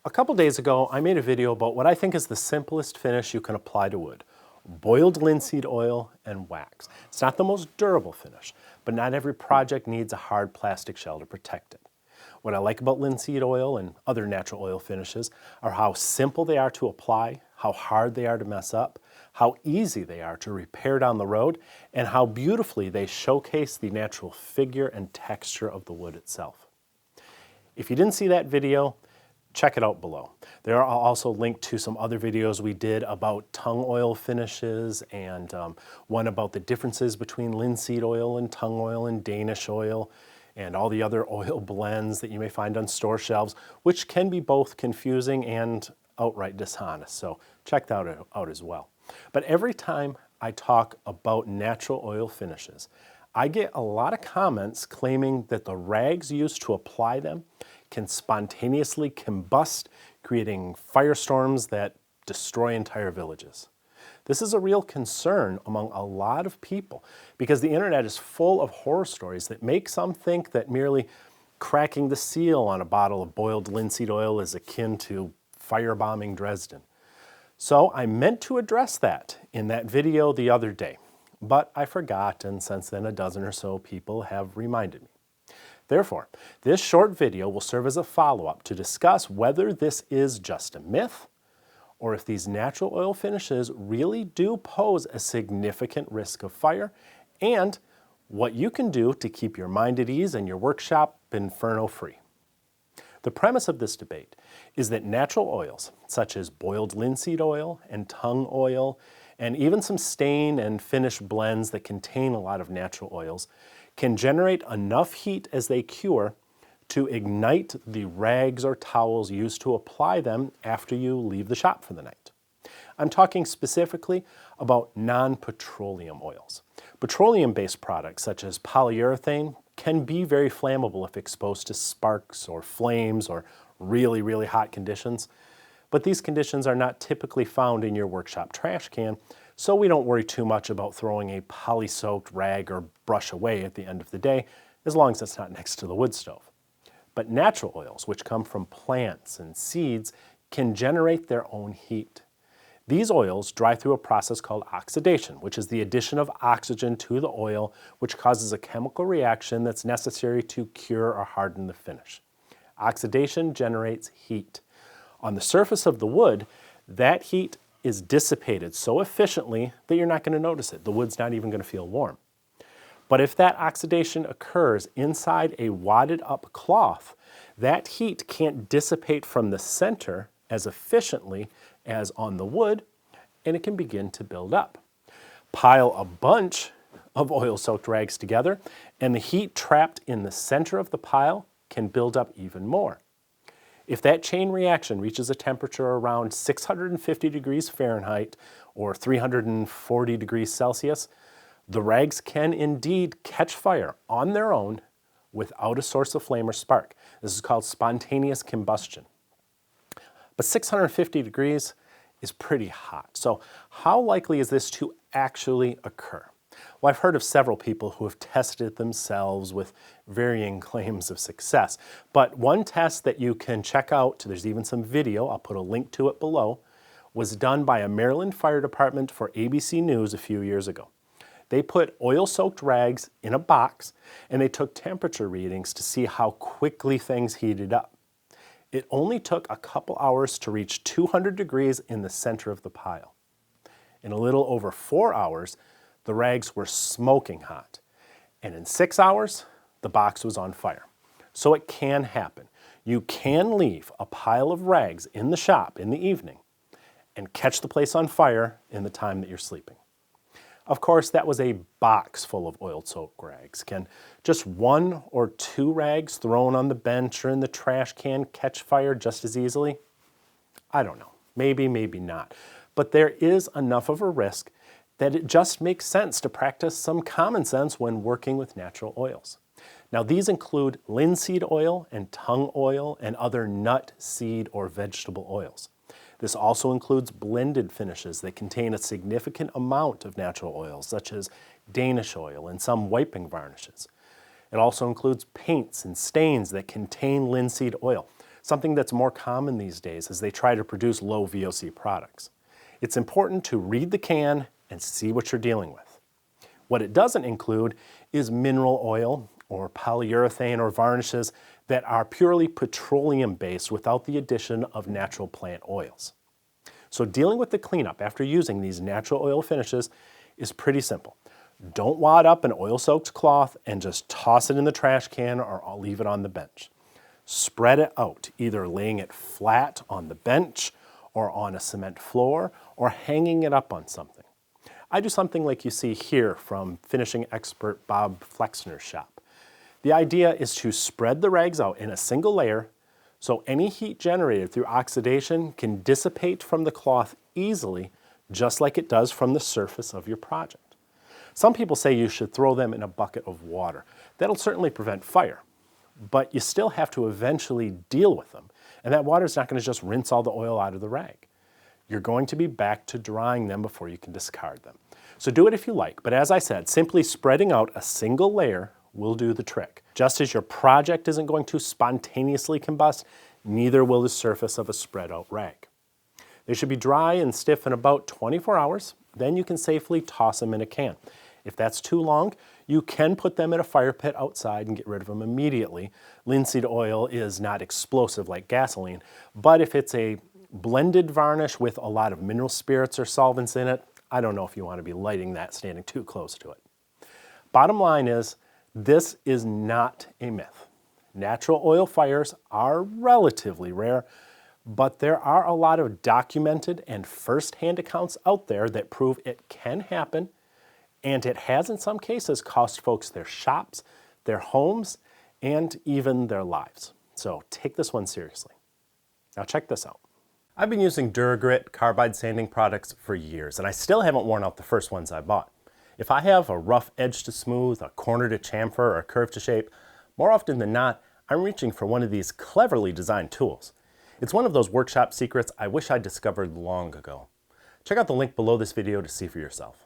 A couple days ago, I made a video about what I think is the simplest finish you can apply to wood: boiled linseed oil and wax. It's not the most durable finish, but not every project needs a hard plastic shell to protect it. What I like about linseed oil and other natural oil finishes are how simple they are to apply, how hard they are to mess up, how easy they are to repair down the road, and how beautifully they showcase the natural figure and texture of the wood itself. If you didn't see that video, check it out below. There are also linked to some other videos we did about tung oil finishes and one about the differences between linseed oil and tung oil and Danish oil and all the other oil blends that you may find on store shelves, which can be both confusing and outright dishonest. So check that out as well. But every time I talk about natural oil finishes, I get a lot of comments claiming that the rags used to apply them can spontaneously combust, creating firestorms that destroy entire villages. This is a real concern among a lot of people because the internet is full of horror stories that make some think that merely cracking the seal on a bottle of boiled linseed oil is akin to firebombing Dresden. So I meant to address that in that video the other day, but I forgot, and since then a dozen or so people have reminded me. Therefore, this short video will serve as a follow-up to discuss whether this is just a myth or if these natural oil finishes really do pose a significant risk of fire, and what you can do to keep your mind at ease and your workshop inferno-free. The premise of this debate is that natural oils, such as boiled linseed oil and tung oil, and even some stain and finish blends that contain a lot of natural oils, can generate enough heat as they cure to ignite the rags or towels used to apply them after you leave the shop for the night. I'm talking specifically about non-petroleum oils. Petroleum-based products such as polyurethane can be very flammable if exposed to sparks or flames or really, really hot conditions. But these conditions are not typically found in your workshop trash can, so we don't worry too much about throwing a poly-soaked rag or brush away at the end of the day, as long as it's not next to the wood stove. But natural oils, which come from plants and seeds, can generate their own heat. These oils dry through a process called oxidation, which is the addition of oxygen to the oil, which causes a chemical reaction that's necessary to cure or harden the finish. Oxidation generates heat. On the surface of the wood, that heat is dissipated so efficiently that you're not going to notice it. The wood's not even going to feel warm. But if that oxidation occurs inside a wadded up cloth, that heat can't dissipate from the center as efficiently as on the wood, and it can begin to build up. Pile a bunch of oil-soaked rags together, and the heat trapped in the center of the pile can build up even more. If that chain reaction reaches a temperature around 650 degrees Fahrenheit or 340 degrees Celsius, the rags can indeed catch fire on their own without a source of flame or spark. This is called spontaneous combustion. But 650 degrees is pretty hot. So how likely is this to actually occur? Well, I've heard of several people who have tested it themselves with varying claims of success. But one test that you can check out, there's even some video, I'll put a link to it below, was done by a Maryland fire department for ABC News a few years ago. They put oil-soaked rags in a box and they took temperature readings to see how quickly things heated up. It only took a couple hours to reach 200 degrees in the center of the pile. In a little over 4 hours, the rags were smoking hot. And in 6 hours, the box was on fire. So it can happen. You can leave a pile of rags in the shop in the evening and catch the place on fire in the time that you're sleeping. Of course, that was a box full of oil-soaked rags. Can just 1 or 2 rags thrown on the bench or in the trash can catch fire just as easily? I don't know. Maybe, maybe not. But there is enough of a risk that it just makes sense to practice some common sense when working with natural oils. Now, these include linseed oil and tung oil and other nut, seed, or vegetable oils. This also includes blended finishes that contain a significant amount of natural oils, such as Danish oil and some wiping varnishes. It also includes paints and stains that contain linseed oil. something that's more common these days as they try to produce low VOC products. It's important to read the can and see what you're dealing with. What it doesn't include is mineral oil or polyurethane or varnishes that are purely petroleum-based without the addition of natural plant oils. So dealing with the cleanup after using these natural oil finishes is pretty simple. Don't wad up an oil-soaked cloth and just toss it in the trash can or I'll leave it on the bench. Spread it out, either laying it flat on the bench or on a cement floor or hanging it up on something. I do something like you see here from finishing expert Bob Flexner's shop. The idea is to spread the rags out in a single layer so any heat generated through oxidation can dissipate from the cloth easily, just like it does from the surface of your project. Some people say you should throw them in a bucket of water. That'll certainly prevent fire, but you still have to eventually deal with them, and that water's not going to just rinse all the oil out of the rag. You're going to be back to drying them before you can discard them. So do it if you like, but as I said, simply spreading out a single layer will do the trick. Just as your project isn't going to spontaneously combust, neither will the surface of a spread out rag. They should be dry and stiff in about 24 hours, then you can safely toss them in a can. If that's too long, you can put them in a fire pit outside and get rid of them immediately. Linseed oil is not explosive like gasoline, but if it's a blended varnish with a lot of mineral spirits or solvents in it, I don't know if you want to be lighting that standing too close to it. Bottom line is, this is not a myth. Natural oil fires are relatively rare, but there are a lot of documented and first-hand accounts out there that prove it can happen, and it has in some cases cost folks their shops, their homes, and even their lives. So take this one seriously. Now check this out. I've been using Duragrit carbide sanding products for years, and I still haven't worn out the first ones I bought. If I have a rough edge to smooth, a corner to chamfer, or a curve to shape, more often than not, I'm reaching for one of these cleverly designed tools. It's one of those workshop secrets I wish I'd discovered long ago. Check out the link below this video to see for yourself.